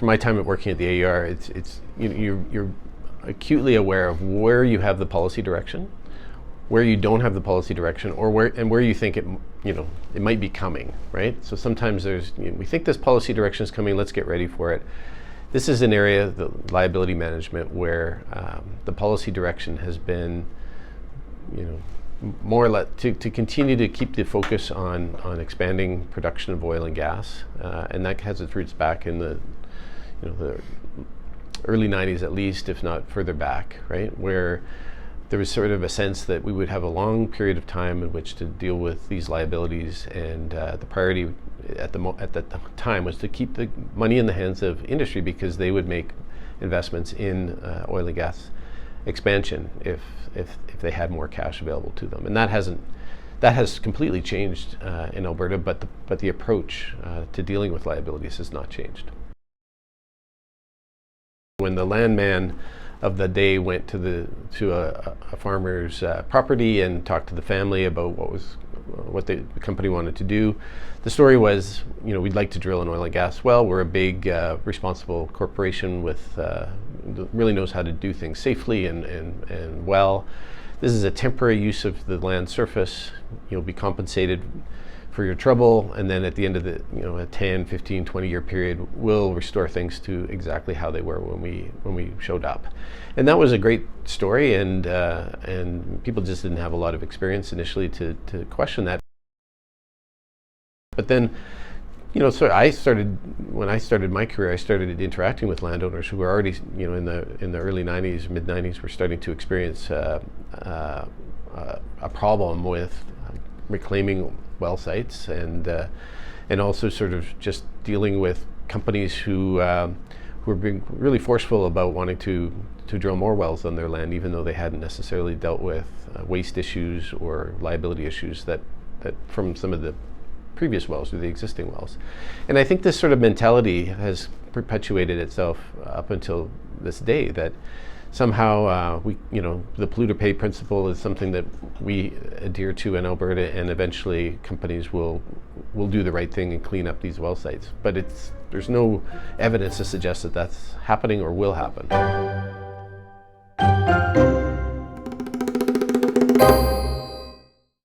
from my time at working at the AER, you're acutely aware of where you have the policy direction, where you don't have the policy direction, or where you think it might be coming, right? So sometimes we think this policy direction is coming, let's get ready for it. This is an area, the liability management, where the policy direction has been, more or less to continue to keep the focus on expanding production of oil and gas, and that has its roots back in the early 90s at least, if not further back, right, where there was sort of a sense that we would have a long period of time in which to deal with these liabilities, and the priority at the time was to keep the money in the hands of industry, because they would make investments in oil and gas expansion if they had more cash available to them. And that has completely changed in Alberta, but the approach to dealing with liabilities has not changed. When the landman of the day went to a farmer's property and talked to the family about what the company wanted to do, the story was, we'd like to drill an oil and gas well. We're a big, responsible corporation with really knows how to do things safely and well. This is a temporary use of the land surface. You'll be compensated for your trouble, and then at the end of the a 10, 15, 20-year period, we'll restore things to exactly how they were when we showed up. And that was a great story, and people just didn't have a lot of experience initially to question that. But then, so when I started my career, I started interacting with landowners who were already, in the early 90s, mid 90s, were starting to experience a problem with reclaiming well sites, and also sort of just dealing with companies who were being really forceful about wanting to drill more wells on their land, even though they hadn't necessarily dealt with waste issues or liability issues that from some of the previous wells or the existing wells. And I think this sort of mentality has perpetuated itself up until this day, that somehow the polluter pay principle is something that we adhere to in Alberta, and eventually companies will do the right thing and clean up these well sites. But there's no evidence to suggest that that's happening or will happen.